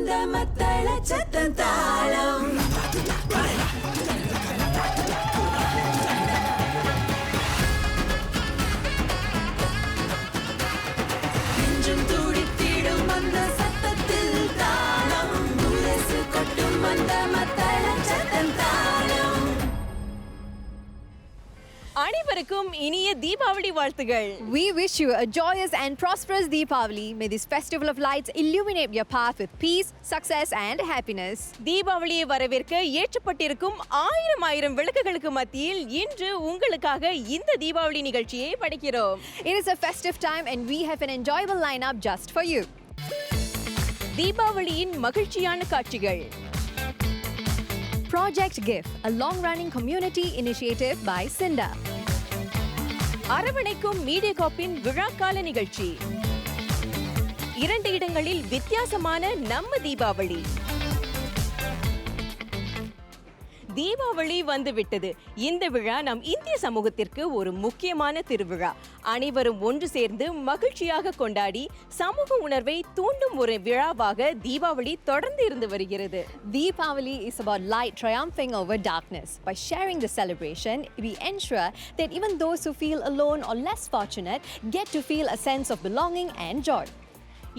மந்த மத்தள சத்தம் தாளம் நெஞ்சும் துடித்திடும் அந்த சத்தத்தில் தாளம் முரசு கொட்டும் மந்த மத்தள சத்தம் தாளம். அனைவருக்கும் இனிய தீபாவளி வாழ்த்துகள். We wish you a joyous and prosperous Deepavali. May this festival of lights illuminate your path with peace, success and happiness. தீபாவளியை வரவேற்க ஏற்றப்பட்டிருக்கும் ஆயிரம் விளக்குகளுக்கு மத்தியில் இன்று உங்களுக்காக இந்த தீபாவளி நிகழ்ச்சியை படைக்கிறோம். It is a festive time and we have an enjoyable lineup just for you. தீபாவளியின் மகிழ்ச்சியான காட்சிகள். Project GIF, a long-running community initiative by Sinda. அரவணைக்கும் மீடியாகாப்பின் விழாக்கால நிகழ்ச்சி. 2 இடங்களில் வித்தியாசமான நம்ம தீபாவளி. தீபாவளி வந்துவிட்டது. இந்த விழா நம் இந்திய சமூகத்திற்கு ஒரு முக்கியமான திருவிழா. அனைவரும் ஒன்று சேர்ந்து மகிழ்ச்சியாக கொண்டாடி சமூக உணர்வை தூண்டும் ஒரு விழாவாக தீபாவளி தொடர்ந்து இருந்து வருகிறது. Deepavali is about light triumphing over darkness. By sharing the celebration, we ensure that even those who feel alone or less fortunate get to feel a sense of belonging and joy.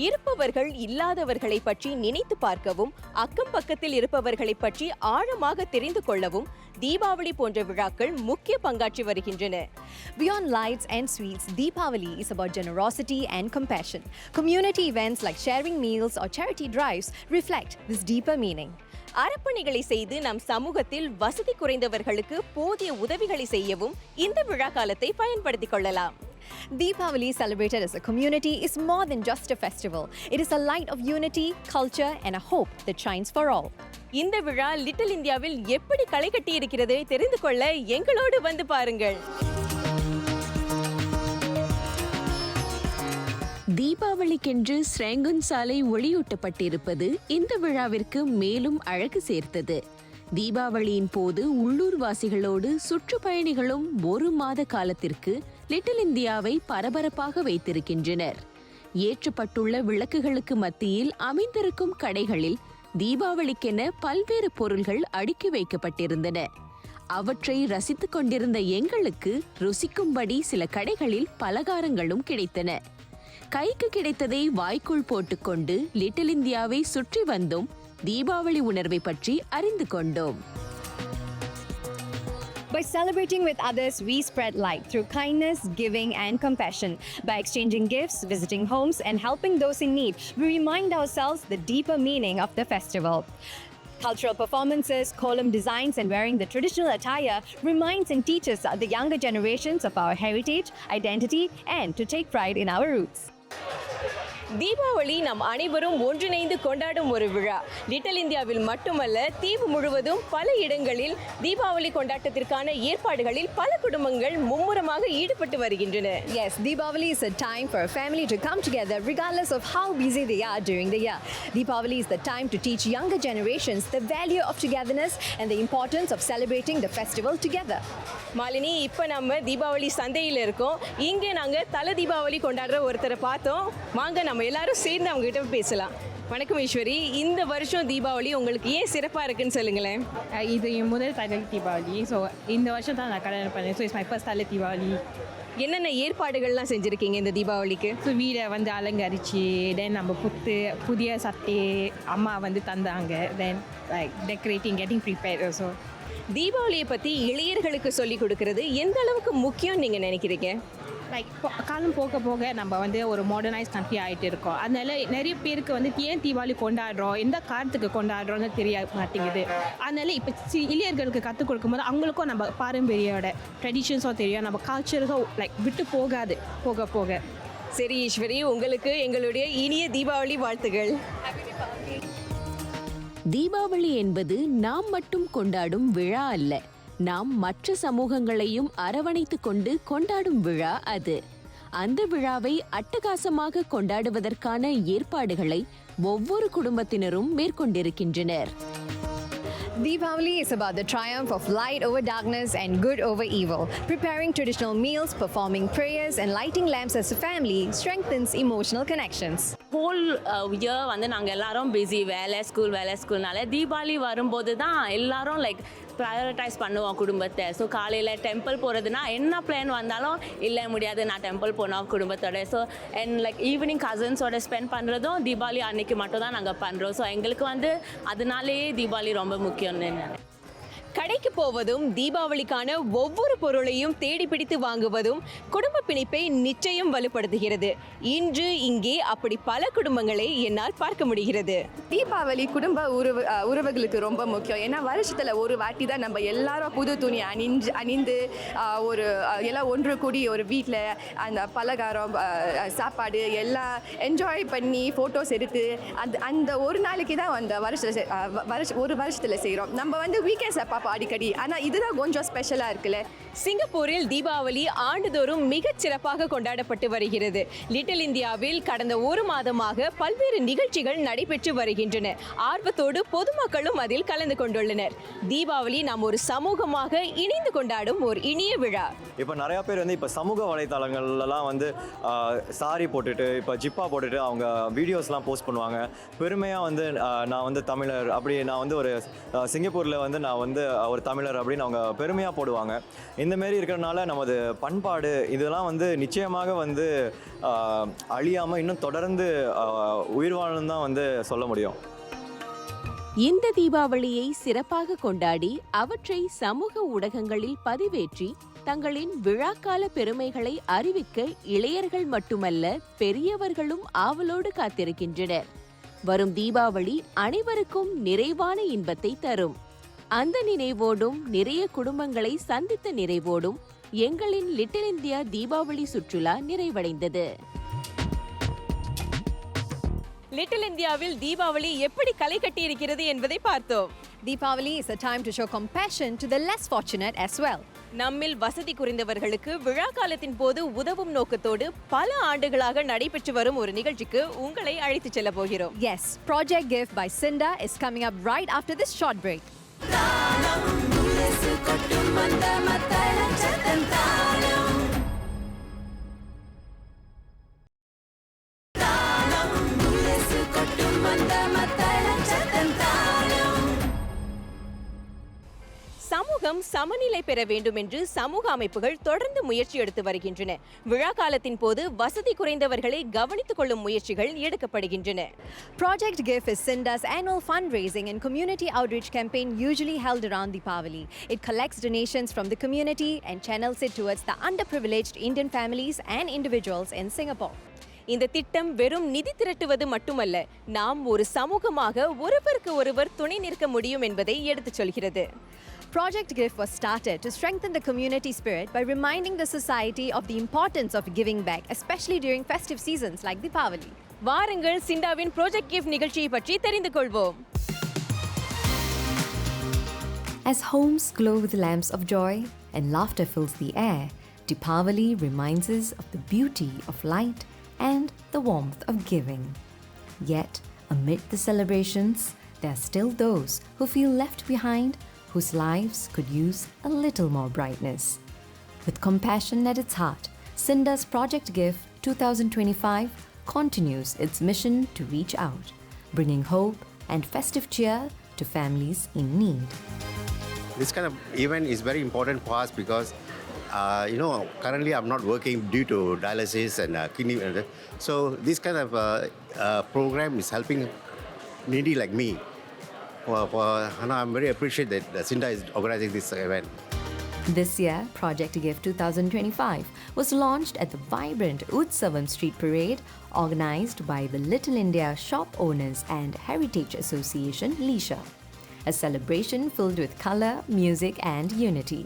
இருப்பவர்கள் இல்லாதவர்களை பற்றி நினைத்து பார்க்கவும், அக்கம் பக்கத்தில் இருப்பவர்களை பற்றி ஆழமாக தெரிந்து கொள்ளவும் தீபாவளி போன்ற விழாக்கள் முக்கிய பங்காற்றி வருகின்றன. Beyond lights and sweets, Deepavali is about generosity and compassion. Community events like sharing meals or charity drives reflect this deeper meaning. அர்ப்பணிகளை செய்து நம் சமூகத்தில் வசதி குறைந்தவர்களுக்கு போதிய உதவிகளை செய்யவும் இந்த விழா காலத்தை பயன்படுத்திக் கொள்ளலாம். Deepavali celebrated as a community is more than just a festival. It is a light of unity, culture and a hope that shines for all. இந்த விழா லிட்டில் இந்தியாவில் எப்படி களை கட்டி இருக்கிறது தெரிந்து கொள்ள எங்களோடு வந்து பாருங்கள். தீபாவளிக்கென்று ஸ்ரேங்குன் சாலை ஒளியூட்டப்பட்டிருப்பது இந்த விழாவிற்கு மேலும் அழகு சேர்த்தது. தீபாவளியின் போது உள்ளூர்வாசிகளோடு சுற்றுப்பயணிகளும் 1 மாத காலத்திற்கு லிட்டில் இந்தியாவை பரபரப்பாக வைத்திருக்கின்றனர். ஏற்றப்பட்டுள்ள விளக்குகளுக்கு மத்தியில் அமைந்திருக்கும் கடைகளில் தீபாவளிக்கென பல்வேறு பொருள்கள் அடுக்கி வைக்கப்பட்டிருந்தன. அவற்றை ரசித்துக் கொண்டிருந்த எங்களுக்கு ருசிக்கும்படி சில கடைகளில் பலகாரங்களும் கிடைத்தன. கைக்கு கிடைத்ததை வாய்க்குள் போட்டுக்கொண்டு லிட்டில் இந்தியாவை சுற்றி வந்தோம். தீபாவளி உணர்வை பற்றி அறிந்து கொண்டோம். By celebrating with others, we spread light through kindness, giving and compassion. By exchanging gifts, visiting homes and helping those in need, we remind ourselves the deeper meaning of the festival. Cultural performances, column designs and wearing the traditional attire reminds and teaches the younger generations of our heritage, identity and to take pride in our roots. Deepavali நம் அனைவரும் ஒன்றிணைந்து கொண்டாடும் ஒரு விழா. Little இந்தியாவில் மட்டுமல்ல, தீவு முழுவதும் பல இடங்களில் தீபாவளி கொண்டாட்டத்திற்கான ஏற்பாடுகளில் பல குடும்பங்கள் மும்முரமாக ஈடுபட்டு வருகின்றன. Yes, Deepavali is a time for a family to come together regardless of how busy they are during the year. Deepavali is the time to teach younger generations the value of togetherness and the importance of celebrating the festival together. Malini, இப்போ நம்ம தீபாவளி சந்தையில் இருக்கோம். இங்கே நாங்கள் தல தீபாவளி கொண்டாடுற ஒருத்தரை பார்த்தோம். வாங்க நம்ம எல்லாரும் சேர்ந்து அவங்க கிட்ட பேசலாம். வணக்கம் ஈஸ்வரி, இந்த வருஷம் தீபாவளி உங்களுக்கு ஏன் சிறப்பாக இருக்குன்னு சொல்லுங்களேன். இது என் முதல் தலை தீபாவளி. ஸோ இந்த வருஷம் தான் நான் கல்யாணம் பண்ணேன். ஸோ இட்ஸ் மை ஃபர்ஸ்ட் தலை தீபாவளி. என்னென்ன ஏற்பாடுகள்லாம் செஞ்சுருக்கீங்க இந்த தீபாவளிக்கு? ஸோ வீடை வந்து அலங்கரிச்சு, தென் நம்ம புதிய சட்டை அம்மா வந்து தந்தாங்க. Then like decorating, getting prepared. So தீபாவளியை பற்றி இளைஞர்களுக்கு சொல்லிக் கொடுக்கறது எந்த அளவுக்கு முக்கியம் நீங்கள் நினைக்கிறீங்க? லைக் காலம் போக போக நம்ம வந்து ஒரு மாடர்னைஸ் கண்ட்ரி ஆகிட்டு இருக்கோம். அதனால நிறைய பேருக்கு வந்து ஏன் தீபாவளி கொண்டாடுறோம், எந்த காரணத்துக்கு கொண்டாடுறோன்னு தெரிய மாட்டேங்குது. அதனால இப்போ இளைஞர்களுக்கு கற்றுக் கொடுக்கும்போது அவங்களுக்கும் நம்ம பாரம்பரியோட ட்ரெடிஷன்ஸும் தெரியும், நம்ம கல்ச்சருக்கும் லைக் விட்டு போகாது போக போக. சரி ஈஸ்வரி, உங்களுக்கு எங்களுடைய இனிய தீபாவளி வாழ்த்துகள். தீபாவளி என்பது நாம் மட்டும் கொண்டாடும் விழா அல்ல, நாம் மற்ற சமூகங்களையும் அரவணைத்து கொண்டு கொண்டாடும் விழா அது. அந்த விழாவை அட்டகாசமாக கொண்டாடுவதற்கான ஏற்பாடுகளை ஒவ்வொரு குடும்பத்தினரும் மேற்கொண்டிருக்கின்றனர். Deepavali is about the triumph of light over darkness and good over evil. Preparing traditional meals, performing prayers and lighting lamps as a family strengthens emotional connections. Whole year வந்து நாங்கள் எல்லாரும் பிஸி வேலை ஸ்கூல்னால தீபாவளி வரும்போது தான் எல்லாரும் லைக் ப்ரையாரிட்டைஸ் பண்ணுவோம் குடும்பத்தை. So காலையில் டெம்பிள் போகிறதுனா என்ன பிளான் வந்தாலும் இல்லை முடியாது நான் டெம்பிள் போனோம் குடும்பத்தோட. ஸோ அண்ட் லைக் ஈவினிங் கசின்ஸோட ஸ்பெண்ட் பண்ணுறதும் தீபாவளி அன்னைக்கு மட்டும் தான் நாங்கள் பண்ணுறோம். ஸோ எங்களுக்கு வந்து அதனாலேயே தீபாவளி ரொம்ப முக்கியம்னு நினைக்கிறேன். கடைக்கு போவதும் தீபாவளிக்கான ஒவ்வொரு பொருளையும் தேடி பிடித்து வாங்குவதும் குடும்ப பிணைப்பை நிச்சயம் வலுப்படுத்துகிறது. இன்று இங்கே அப்படி பல குடும்பங்களை என்னால் பார்க்க முடிகிறது. தீபாவளி குடும்ப உறவுகளுக்கு ரொம்ப முக்கியம். ஏன்னா வருஷத்தில் ஒரு வாட்டி தான் நம்ம எல்லாரும் புது துணி அணிந்து ஒரு எல்லாம் ஒன்று கூடி ஒரு வீட்டில் அந்த பலகாரம் சாப்பாடு எல்லாம் என்ஜாய் பண்ணி ஃபோட்டோஸ் எடுத்து அந்த ஒரு நாளைக்கு தான் அந்த ஒரு வருஷத்தில் செய்கிறோம். நம்ம வந்து வீக்கெண்ட்ஸை பார்ப்போம் அடிக்கடி. ஆனால் இதுதான் கொஞ்சம் ஸ்பெஷலாக இருக்குல்ல. சிங்கப்பூரில் தீபாவளி ஆண்டுதோறும் மிகச் சிறப்பாக கொண்டாடப்பட்டு வருகிறது. லிட்டில் இந்தியாவில் கடந்த ஒரு மாதமாக பல்வேறு நிகழ்ச்சிகள் நடைபெற்று வருகின்றன. ஆர்வத்தோடு பொதுமக்களும் அதில் கலந்து கொண்டுள்ளனர். தீபாவளி நாம் ஒரு சமூகமாக இணைந்து கொண்டாடும் ஒரு இனிய விழா. இப்போ நிறையா பேர் வந்து இப்போ சமூக வலைத்தளங்கள்லாம் வந்து சாரி போட்டுட்டு இப்போ ஜிப்பா போட்டுட்டு அவங்க வீடியோஸ்லாம் போஸ்ட் பண்ணுவாங்க. பெருமையாக வந்து நான் வந்து தமிழர் அப்படி, நான் வந்து ஒரு சிங்கப்பூரில் வந்து நான் வந்து ஒரு தமிழர் அப்படின்னு அவங்க பெருமையாக போடுவாங்க. இந்தமாரி இருக்கிறனால நமது பண்பாடு இதெல்லாம் வந்து நிச்சயமாக வந்து அழியாமல் இன்னும் தொடர்ந்து உயிர் வாழணும் தான் வந்து சொல்ல முடியும். இந்த தீபாவளியை சிறப்பாக கொண்டாடி அவற்றை சமூக ஊடகங்களில் பதிவேற்றி தங்களின் விழாக்கால பெருமைகளை அறிவிக்க இளையர்கள் மட்டுமல்ல பெரியவர்களும் ஆவலோடு காத்திருக்கின்றனர். வரும் தீபாவளி அனைவருக்கும் நிறைவான இன்பத்தை தரும். அந்த நினைவோடும் நிறைய குடும்பங்களை சந்தித்த நிறைவோடும் எங்களின் லிட்டில் இந்தியா தீபாவளி சுற்றுலா நிறைவடைந்தது. லிட்டில் இந்தியாவில் தீபாவளி எப்படி களை கட்டி இருக்கிறது என்பதை பார்த்தோம். Deepavali is a time to show compassion to the less fortunate as well. நம்மில் வசதி குறைந்தவர்களுக்கு விழா காலத்தின் போது உதவும் நோக்கத்தோடு பல ஆண்டுகளாக நடைபெற்று வரும் ஒரு நிகழ்ச்சிக்கு உங்களை அழைத்துச் செல்ல போகிறோம். Yes, Project Gift by Cinda is coming up right after this short break. தாளம் முரசு கொட்டும் அந்த மத்தள சத்தம் தாளம். தாளம் முரசு கொட்டும் அந்த மத்தள சத்தம் தாளம். சமூகம் சமநிலை பெற வேண்டும் என்று சமூக அமைப்புகள் தொடர்ந்து முயற்சி எடுத்து வருகின்றன. விழா காலத்தின் போது வசதி குறைந்தவர்களை கவனித்துக் கொள்ளும் முயற்சிகள் எடுக்கப்படுகின்றன. Project Gift is Cinda's annual fundraising and community outreach campaign usually held around Deepavali. It collects donations from the community and channels it towards the underprivileged Indian families and individuals in Singapore. இந்த திட்டம் வெறும் நிதி திரட்டுவது மட்டுமல்ல, நாம் ஒரு சமூகமாக ஒருவருக்கு ஒருவர் துணை நிற்க முடியும் என்பதை எடுத்துச் சொல்கிறது. Project Gift was started to strengthen the community spirit by reminding the society of the importance of giving back, especially during festive seasons like Deepavali. வாருங்கள் சிண்டாவின் ப்ராஜெக்ட் கிஃப்ட் நிகழ்ச்சியை பற்றி தெரிந்து கொள்வோம். As homes glow with lamps of joy and laughter fills the air, Deepavali reminds us of the beauty of light and the warmth of giving. Yet, amid the celebrations, there are still those who feel left behind, whose lives could use a little more brightness. With compassion at its heart, Cinda's Project Gift 2025 continues its mission to reach out, bringing hope and festive cheer to families in need. This kind of event is very important for us because, currently I'm not working due to dialysis and kidney. So this kind of program is helping needy like me. I'm very appreciative that Cinda is organizing this event. This year, Project Gift 2025 was launched at the vibrant Utsavam Street Parade, organized by the Little India Shop Owners and Heritage Association, Lisha. A celebration filled with color, music and unity.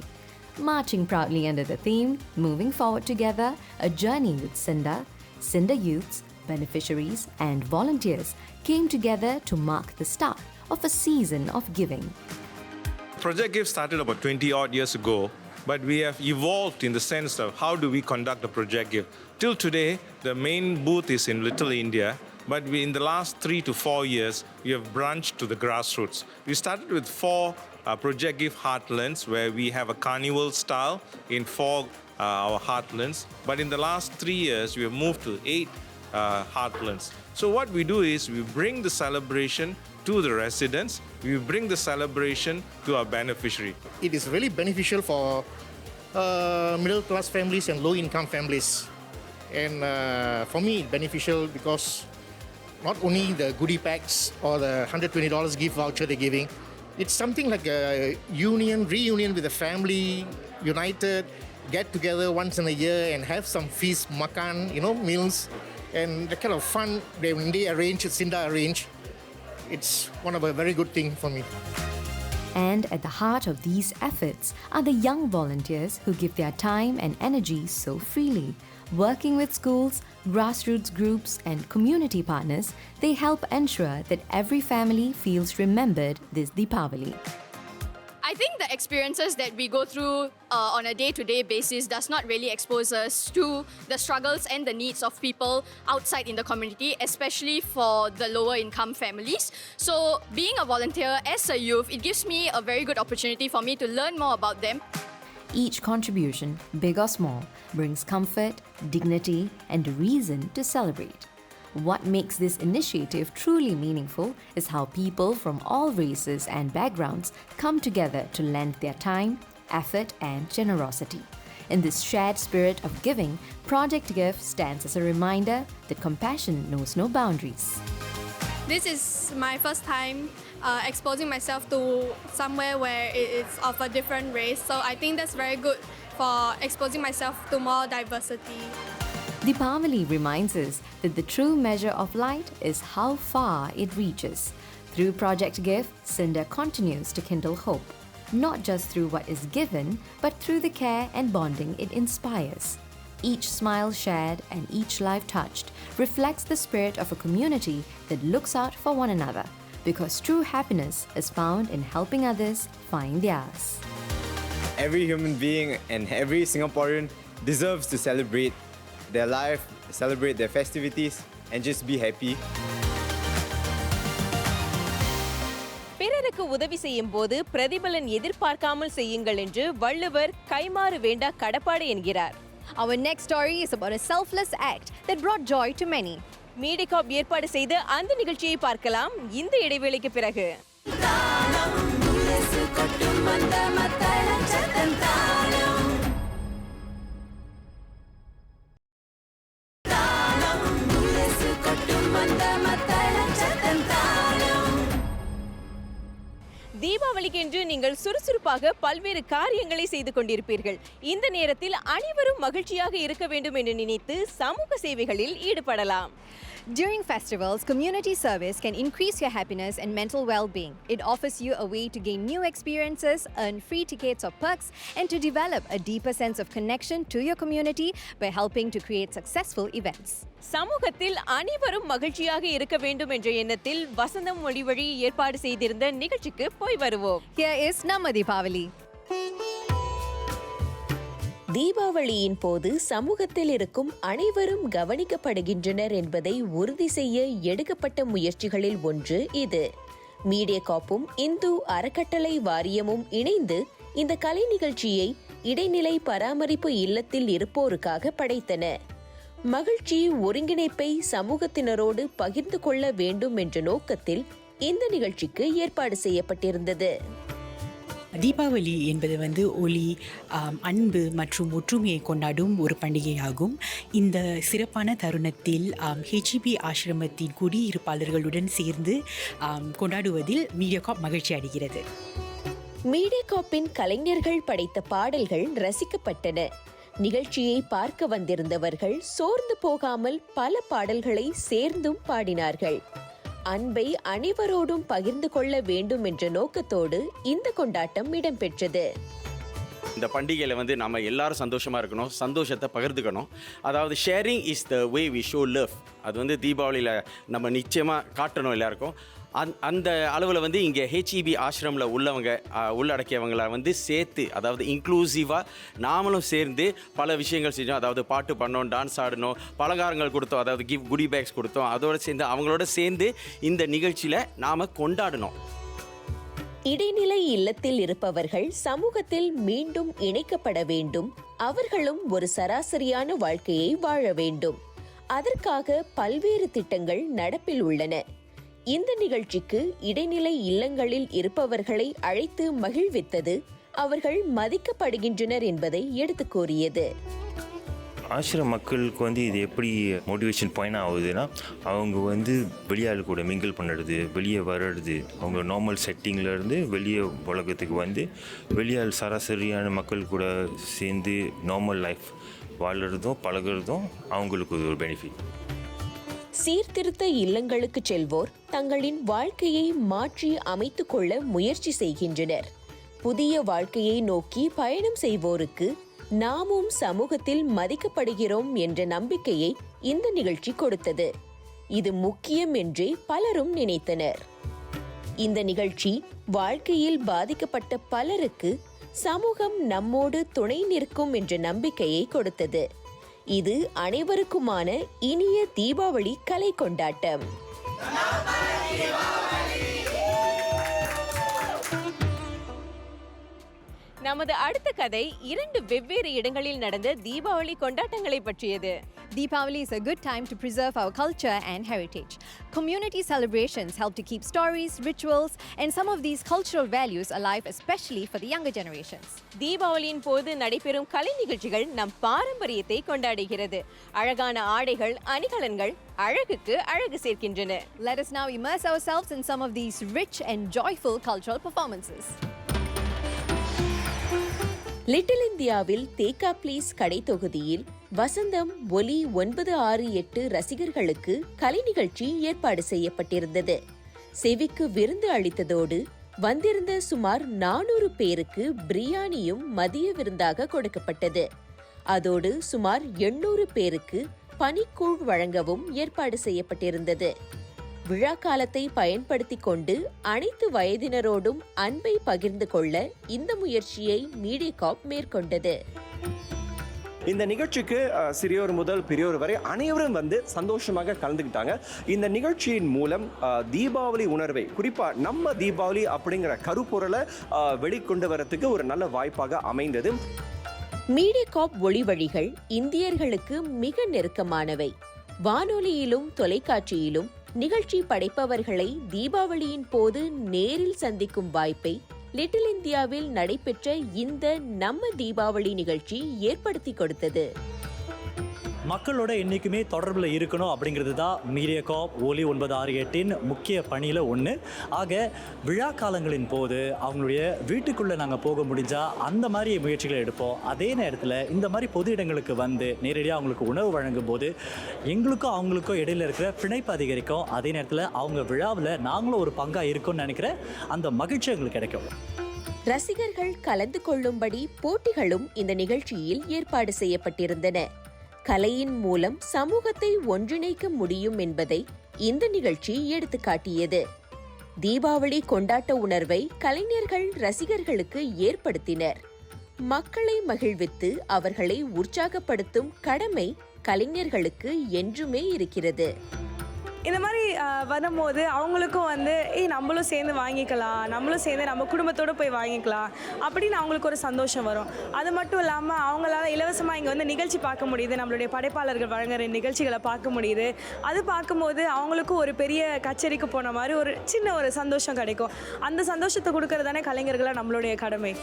Marching proudly under the theme, Moving Forward Together, a journey with Cinda, Cinda youths, beneficiaries and volunteers came together to mark the start of a season of giving. Project Gift started about 20 odd years ago, but we have evolved in the sense of how do we conduct a Project Gift. Till today, the main booth is in Little India, but in the last 3 to 4 years, we have branched to the grassroots. We started with 4 Project Gift heartlands, where we have a carnival style in 4 our heartlands, but in the last 3 years, we have moved to 8 heartlands. So what we do is we bring the celebration to the residents, we bring the celebration to our beneficiary. It is really beneficial for middle class families and low income families. And for me, beneficial because not only the goodie packs or the $120 gift voucher they're giving, it's something like a reunion with the family, united, get together once in a year and have some feast, makan, meals, and the kind of fun they arrange, Sinda arrange. It's one of a very good thing for me. And at the heart of these efforts are the young volunteers who give their time and energy so freely. Working with schools, grassroots groups, and community partners, they help ensure that every family feels remembered this Deepavali. I think the experiences that we go through on a day-to-day basis does not really expose us to the struggles and the needs of people outside in the community, especially for the lower income families. So being a volunteer as a youth, it gives me a very good opportunity for me to learn more about them. Each contribution, big or small, brings comfort, dignity, and a reason to celebrate. What makes this initiative truly meaningful is how people from all races and backgrounds come together to lend their time, effort, and generosity. In this shared spirit of giving, Project Give stands as a reminder that compassion knows no boundaries. This is my first time exposing myself to somewhere where it's of a different race. So I think that's very good for exposing myself to more diversity. Deepavali reminds us that the true measure of light is how far it reaches. Through Project Give, Sinda continues to kindle hope, not just through what is given, but through the care and bonding it inspires. Each smile shared and each life touched reflects the spirit of a community that looks out for one another, because true happiness is found in helping others find theirs. Every human being and every Singaporean deserves to celebrate their life, celebrate their festivities, and just be happy. பிறருக்கு உதவி செய்யும் போது பிரதிபலன் எதிர்பார்க்காமல் செய்யுங்கள் என்று வள்ளுவர் கைமாறு வேண்டா கடப்பாடு என்கிறார். Our next story is about a selfless act that brought joy to many. மீடிகாப் ஏற்பாடு செய்து அந்த நிகழ்ச்சியை பார்க்கலாம் இந்த இடைவேளைக்கு பிறகு. தாளம் முரசு கொட்டும் அந்த மத்தளம் சத்தம் தாளம் தாளம் முரசு கொட்டும் அந்த மத்தளம் சத்தம் தாளம். தீபாவளிக்கென்று நீங்கள் சுறுசுறுப்பாக பல்வேறு காரியங்களை செய்து கொண்டிருப்பீர்கள். இந்த நேரத்தில் அனைவரும் மகிழ்ச்சியாக இருக்க வேண்டும் என்று நினைத்து சமூக சேவைகளில் ஈடுபடலாம். During festivals, community service can increase your happiness and mental well-being. It offers you a way to gain new experiences, earn free tickets or perks, and to develop a deeper sense of connection to your community by helping to create successful events. சமூகத்தில் அனைவரும் மகிழ்ச்சியாக இருக்க வேண்டும் என்ற எண்ணத்தில் வசந்தம் மொழி வழி ஏற்பாடு செய்திருந்த நிகழ்ச்சிக்கு போய் வருவோம். Here is Namma Deepavali. தீபாவளியின் போது சமூகத்தில் இருக்கும் அனைவரும் கவனிக்கப்படுகின்றனர் என்பதை உறுதி செய்ய எடுக்கப்பட்ட முயற்சிகளில் ஒன்று இது. மீடியாகாப்பும் இந்து அறக்கட்டளை வாரியமும் இணைந்து இந்த கலை நிகழ்ச்சியை இடைநிலை பராமரிப்பு இல்லத்தில் இருப்போருக்காக படைத்தன. மகிழ்ச்சி ஒருங்கிணைப்பை சமூகத்தினரோடு பகிர்ந்து கொள்ள வேண்டும் என்ற நோக்கத்தில் இந்த நிகழ்ச்சிக்கு ஏற்பாடு செய்யப்பட்டிருந்தது. தீபாவளி என்பது ஒளி, அன்பு மற்றும் ஒற்றுமையை கொண்டாடும் ஒரு பண்டிகையாகும். இந்த சிறப்பான தருணத்தில் ஹெச்இபி ஆசிரமத்தின் குடியிருப்பாளர்களுடன் சேர்ந்து கொண்டாடுவதில் மீடியாகாப் மகிழ்ச்சி அடைகிறது. மீடியாகாப்பின் கலைஞர்கள் படைத்த பாடல்கள் ரசிக்கப்பட்டன. நிகழ்ச்சியை பார்க்க வந்திருந்தவர்கள் சோர்ந்து போகாமல் பல பாடல்களை சேர்ந்தும் பாடினார்கள். அன்பை அனைவரோடும் பகிர்ந்து கொள்ள வேண்டும் என்ற நோக்கத்தோடு இந்த கொண்டாட்டம் இடம்பெற்றது. இந்த பண்டிகையில் நம்ம எல்லாரும் சந்தோஷமாக இருக்கணும், சந்தோஷத்தை பகிர்ந்துக்கணும். அதாவது sharing is the way we show love. அது தீபாவளியில் நம்ம நிச்சயமாக காட்டணும் எல்லாருக்கும். அந்த அளவில் இங்கே ஹெச்இபி ஆசிரமில் உள்ளடக்கியவங்களை சேர்த்து, அதாவது இன்க்ளூசிவாக நாமளும் சேர்ந்து பல விஷயங்கள் செஞ்சோம். அதாவது பாட்டு பண்ணோம், டான்ஸ் ஆடணும், பலகாரங்கள் கொடுத்தோம், அதாவது குடி பேக்ஸ் கொடுத்தோம். அதோடு சேர்ந்து அவங்களோட சேர்ந்து இந்த நிகழ்ச்சியில் நாம் கொண்டாடணும். இடைநிலை இல்லத்தில் இருப்பவர்கள் சமூகத்தில் மீண்டும் இணைக்கப்பட வேண்டும். அவர்களும் ஒரு சராசரியான வாழ்க்கையை வாழ வேண்டும். அதற்காக பல்வேறு திட்டங்கள் நடப்பில் உள்ளன. இந்த நிகழ்ச்சிக்கு இடைநிலை இல்லங்களில் இருப்பவர்களை அழைத்து மகிழ்வித்தது அவர்கள் மதிக்கப்படுகின்றனர் என்பதை எடுத்துக் கூறியது. ஆசிரம் மக்களுக்கு வந்து இது எப்படி மோட்டிவேஷன் பாயிண்ட் ஆகுதுன்னா, அவங்க வந்து வெளியாள் கூட மிங்கிள் பண்ணுறது, வெளியே வர்றது, அவங்க நார்மல் செட்டிங்லேருந்து வெளியே உலகத்துக்கு வந்து வெளியாள் சராசரியான மக்கள் கூட சேர்ந்து நார்மல் லைஃப் வாழறதும் பழகிறதும் அவங்களுக்கு ஒரு பெனிஃபிட். சீர்திருத்த இல்லங்களுக்கு செல்வோர் தங்களின் வாழ்க்கையை மாற்றி அமைத்துக் கொள்ள முயற்சி செய்கின்றனர். புதிய வாழ்க்கையை நோக்கி பயணம் செய்வோருக்கு நாமும் சமூகத்தில் மதிக்கப்படுகிறோம் என்ற நம்பிக்கையை இந்த நிகழ்ச்சி கொடுத்தது. இது முக்கியம் என்றே பலரும் நினைத்தனர். இந்த நிகழ்ச்சி வாழ்க்கையில் பாதிக்கப்பட்ட பலருக்கு சமூகம் நம்மோடு துணை நிற்கும் என்ற நம்பிக்கையை கொடுத்தது. இது அனைவருக்குமான இனிய தீபாவளி கலை கொண்டாட்டம். நமது அடுத்த கதை 2 வெவ்வேறு இடங்களில் நடந்த தீபாவளி கொண்டாட்டங்களை பற்றியது. Deepavali is a good time to preserve our culture and heritage. Community celebrations help to keep stories, rituals, and some of these cultural values alive, especially for the younger generations. தீபாவளியின் போது நடைபெறும் கலை நிகழ்ச்சிகள் நம் பாரம்பரியத்தை கொண்டாடுகிறது. அழகான ஆடைகள், அணிகலன்கள் அழகுக்கு அழகு சேர்க்கின்றன. Let us now immerse ourselves in some of these rich and joyful cultural performances. Little இந்தியாவில் தேக்கா பிளேஸ் கடை தொகுதியில் வசந்தம் ஒலி 968 ரசிகர்களுக்கு கலை நிகழ்ச்சி ஏற்பாடு செய்யப்பட்டிருந்தது. செவிக்கு விருந்து அளித்ததோடு வந்திருந்த சுமார் 400 பேருக்கு பிரியாணியும் மதிய விருந்தாக கொடுக்கப்பட்டது. அதோடு சுமார் 800 பேருக்கு பனிக்கூழ் வழங்கவும் ஏற்பாடு செய்யப்பட்டிருந்தது. விழா காலத்தை பயன்படுத்திக் கொண்டு அனைத்து வயதினரோடும் அன்பை பகிர்ந்து கொள்ள இந்த முயற்சியை மீடியாகார்ப் மேற்கொண்டது. இந்த நிகழ்ச்சிக்கு சிறியோர் முதல் பெரியோர் வரை அனைவரும் வந்து சந்தோஷமாக கலந்துக்கிட்டாங்க. இந்த நிகழ்ச்சியின் மூலம் தீபாவளி உணர்வை, குறிப்பாக நம்ம தீபாவளி அப்படிங்கிற கருப்பொருளை வெளிக்கொண்டு வரத்துக்கு ஒரு நல்ல வாய்ப்பாக அமைந்தது. மீடியாகார்ப் ஒளிவழிகள் இந்தியர்களுக்கு மிக நெருக்கமானவை. வானொலியிலும் தொலைக்காட்சியிலும் நிகழ்ச்சி படைப்பவர்களை தீபாவளியின் போது நேரில் சந்திக்கும் வாய்ப்பை லிட்டில் இந்தியாவில் நடைபெற்ற இந்த நம்ம தீபாவளி நிகழ்ச்சி ஏற்படுத்தி கொடுத்தது. மக்களோட என்றைக்குமே தொடர்பில் இருக்கணும் அப்படிங்கிறது தான் மீடியாகார்ப் ஒலி 968 முக்கிய பணியில் ஒன்று. ஆக விழா காலங்களின் போது அவங்களுடைய வீட்டுக்குள்ளே நாங்கள் போக முடிஞ்சால் அந்த மாதிரி முயற்சிகளை எடுப்போம். அதே நேரத்தில் இந்த மாதிரி பொது இடங்களுக்கு வந்து நேரடியாக அவங்களுக்கு உணவு வழங்கும் போது எங்களுக்கும் அவங்களுக்கும் இடையில இருக்கிற பிணைப்பு அதிகரிக்கும். அதே நேரத்தில் அவங்க விழாவில் நாங்களும் ஒரு பங்காக இருக்கோம்னு நினைக்கிற அந்த மகிழ்ச்சி எங்களுக்கு கிடைக்கும். ரசிகர்கள் கலந்து கொள்ளும்படி போட்டிகளும் இந்த நிகழ்ச்சியில் ஏற்பாடு செய்யப்பட்டிருந்தன. கலையின் மூலம் சமூகத்தை ஒன்றிணைக்க முடியும் என்பதை இந்த நிகழ்ச்சி எடுத்துக்காட்டியது. தீபாவளி கொண்டாட்ட உணர்வை கலைஞர்கள் ரசிகர்களுக்கு ஏற்படுத்தினர். மக்களை மகிழ்வித்து அவர்களை உற்சாகப்படுத்தும் கடமை கலைஞர்களுக்கு என்றுமே இருக்கிறது. இந்த மாதிரி வரும்போது அவங்களுக்கும் வந்து நம்மளும் சேர்ந்து வாங்கிக்கலாம், நம்மளும் சேர்ந்து நம்ம குடும்பத்தோடு போய் வாங்கிக்கலாம் அப்படின்னு அவங்களுக்கு ஒரு சந்தோஷம் வரும். அது மட்டும் இல்லாமல் அவங்களால இலவசமாக இங்கே வந்து நிகழ்ச்சி பார்க்க முடியுது, நம்மளுடைய படைப்பாளர்கள் வழங்குற நிகழ்ச்சிகளை பார்க்க முடியுது. அது பார்க்கும்போது அவங்களுக்கும் ஒரு பெரிய கச்சேரிக்கு போன மாதிரி ஒரு சின்ன ஒரு சந்தோஷம் கிடைக்கும். அந்த சந்தோஷத்தை கொடுக்கறது தானே கலைஞர்களாக நம்மளுடைய கடமை.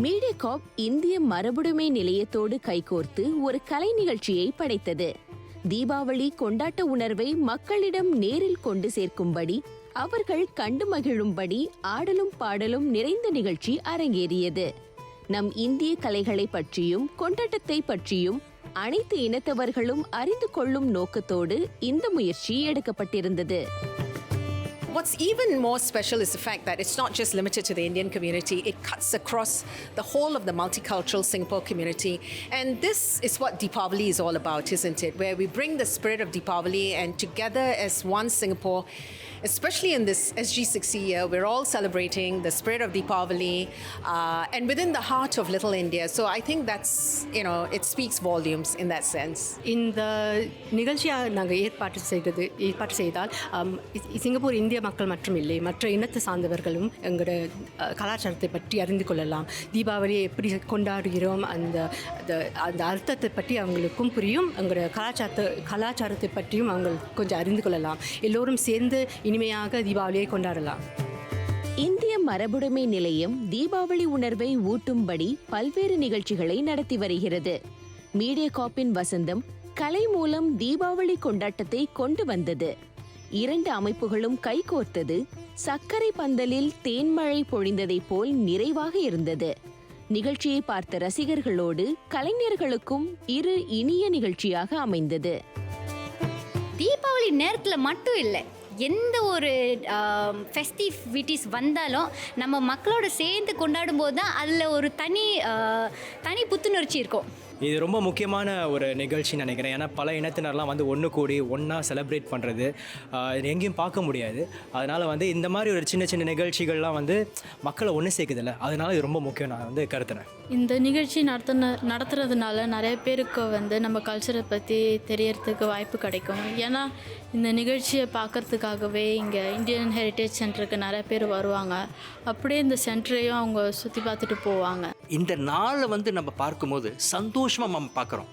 மீடியாகார்ப் இந்திய மரபுடைமை நிலையத்தோடு கைகோர்த்து ஒரு கலை நிகழ்ச்சியை படைத்தது. தீபாவளி கொண்டாட்ட உணர்வை மக்களிடம் நேரில் கொண்டு சேர்க்கும்படி, அவர்கள் கண்டு மகிழும்படி ஆடலும் பாடலும் நிறைந்த நிகழ்ச்சி அரங்கேறியது. நம் இந்திய கலைகளை பற்றியும் கொண்டாட்டத்தை பற்றியும் அனைத்து இனத்தவர்களும் அறிந்து கொள்ளும் நோக்கத்தோடு இந்த முயற்சி எடுக்கப்பட்டிருந்தது. What's even more special is the fact that it's not just limited to the Indian community, it cuts across the whole of the multicultural Singapore community. And this is what Deepavali is all about, isn't it? Where we bring the spirit of Deepavali and together as one Singapore, especially in this SG60 year, we're all celebrating the spirit of Deepavali and within the heart of Little India. So I think that's, it speaks volumes in that sense. இந்த நிகழ்ச்சியாக நாங்கள் ஏற்பாடு செய்தால் Singapore இந்திய மக்கள் மற்றும் இல்லை மற்ற இனத்தை சார்ந்தவர்களும் எங்களோட கலாச்சாரத்தை பற்றி அறிந்து கொள்ளலாம். தீபாவளியை எப்படி கொண்டாடுகிறோம் அந்த அர்த்தத்தை பற்றி அவங்களுக்கும் புரியும். எங்களோட கலாச்சாரத்தை பற்றியும் அவங்க கொஞ்சம் அறிந்து கொள்ளலாம். எல்லோரும் சேர்ந்து இனிமையாக தீபாவளியை கொண்டாடலாம். இந்திய மரபுடைமை நிலையம் தீபாவளி உணர்வை ஊட்டும்படி பல்வேறு நிகழ்ச்சிகளை நடத்தி வருகிறது. மீடியாகாப்பின் வசந்தம் கலை மூலம் தீபாவளி கொண்டாட்டத்தை கொண்டு வந்தது. 2 அமைப்புகளும் கைகோர்த்தது சர்க்கரை பந்தலில் தேன்மழை பொழிந்ததை போல் நிறைவாக இருந்தது. நிகழ்ச்சியை பார்த்த ரசிகர்களோடு கலைஞர்களுக்கும் இரு இனிய நிகழ்ச்சியாக அமைந்தது. தீபாவளி நேரத்தில் மட்டும் இல்லை, எந்த ஒரு ஃபெஸ்டிவிட்டிஸ் வந்தாலும் நம்ம மக்களோட சேர்ந்து கொண்டாடும் போது தான் அதில் ஒரு தனி புத்துணர்ச்சி இருக்கும். இது ரொம்ப முக்கியமான ஒரு நிகழ்ச்சின்னு நினைக்கிறேன். ஏன்னா பல இனத்தினர்லாம் வந்து ஒன்று கூடி ஒன்றா செலிப்ரேட் பண்ணுறது எங்கேயும் பார்க்க முடியாது. அதனால் இந்த மாதிரி ஒரு சின்ன சின்ன நிகழ்ச்சிகள்லாம் மக்களை ஒன்று சேர்க்குதில்ல, அதனால் இது ரொம்ப முக்கியம் நான் கருத்துனேன். இந்த நிகழ்ச்சி நடத்துறதுனால நிறைய பேருக்கு நம்ம கல்ச்சரை பற்றி தெரியறதுக்கு வாய்ப்பு கிடைக்கும். ஏன்னா இந்த நிகழ்ச்சியை பார்க்குறதுக்காகவே இங்கே இந்தியன் ஹெரிட்டேஜ் சென்டருக்கு நிறைய பேர் வருவாங்க. அப்படியே இந்த சென்டரையும் அவங்க சுற்றி பார்த்துட்டு போவாங்க. இந்த நாளை நம்ம பார்க்கும்போது சந்தோஷமாக நம்ம பார்க்குறோம்,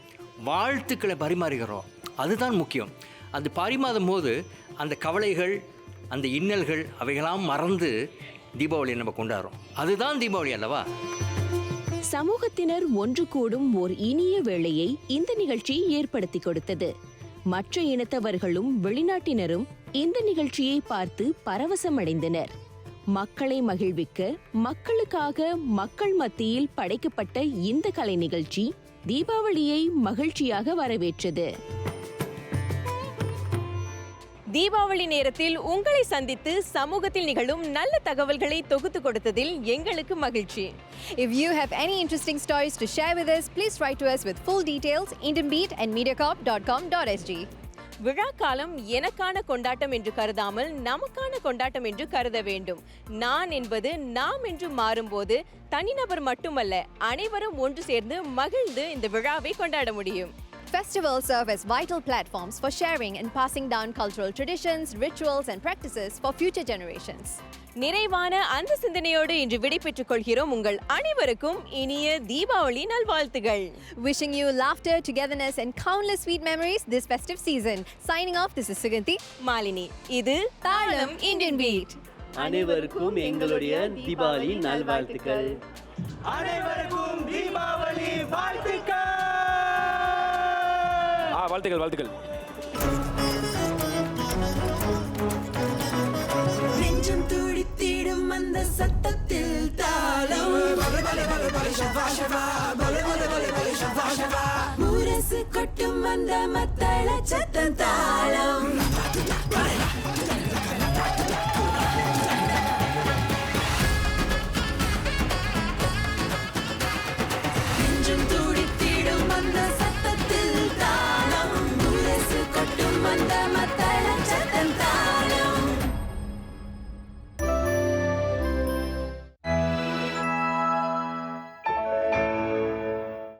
வாழ்த்துக்களை பரிமாறுகிறோம். அதுதான் முக்கியம். அந்த பரிமாறும் போது அந்த கவலைகள், அந்த இன்னல்கள் அவைகளாம் மறந்து தீபாவளியை நம்ம கொண்டாடுறோம். அதுதான் தீபாவளி அல்லவா? சமூகத்தினர் ஒன்று கூடும் ஓர் இனிய வேளையை இந்த நிகழ்ச்சி ஏற்படுத்தி கொடுத்தது. மற்ற இனத்தவர்களும் வெளிநாட்டினரும் இந்த நிகழ்ச்சியை பார்த்து பரவசமடைந்தனர். மக்களை மகிழ்விக்க மக்களுக்காக மக்கள் மத்தியில் படைக்கப்பட்ட இந்த கலை நிகழ்ச்சி தீபாவளியை மகிழ்ச்சியாக வரவேற்றது. தீபாவளி நேரத்தில் உங்களை சந்தித்து சமூகத்தில் நிகழும் நல்ல தகவல்களை தொகுத்து கொடுத்ததில் எங்களுக்கு மகிழ்ச்சி. If you have any interesting stories to share with us, please write to us with full details, indianbeat@mediacorp.com.sg. விழா காலம் எனக்கான கொண்டாட்டம் என்று கருதாமல் நமக்கான கொண்டாட்டம் என்று கருத வேண்டும். நான் என்பது நாம் என்று மாறும்போது தனிநபர் மட்டுமல்ல, அனைவரும் ஒன்று சேர்ந்து மகிழ்ந்து இந்த விழாவை கொண்டாட முடியும். Festivals serve as vital platforms for sharing and passing down cultural traditions, rituals and practices for future generations. நிறைவான அந்த சிந்தனையோடு இன்று விடைபெற்றுக் கொள்கிறோம். உங்கள் அனைவருக்கும் இனிய தீபாவளி நல்வாழ்த்துகள். Wishing you laughter, togetherness and countless sweet memories this festive season. Signing off, this is Suganti, Malini. இது தாளம் Indian Beat. அனைவருக்கும் எங்களுடைய தீபாவளி நல்வாழ்த்துக்கள். அனைவருக்கும் தீபாவளி வாழ்த்துக்கள். வாழ்த்துக்கள். நெஞ்சம் துடித்திடும் அந்த சத்தத்தில் தாளம் முரசு கொட்டும் அந்த மத்தள சத்தம் தாளம் நெஞ்சம் துடித்திடும் அந்த சத்தத்தில் தாளம் முரசு கொட்டும் அந்த மத்தள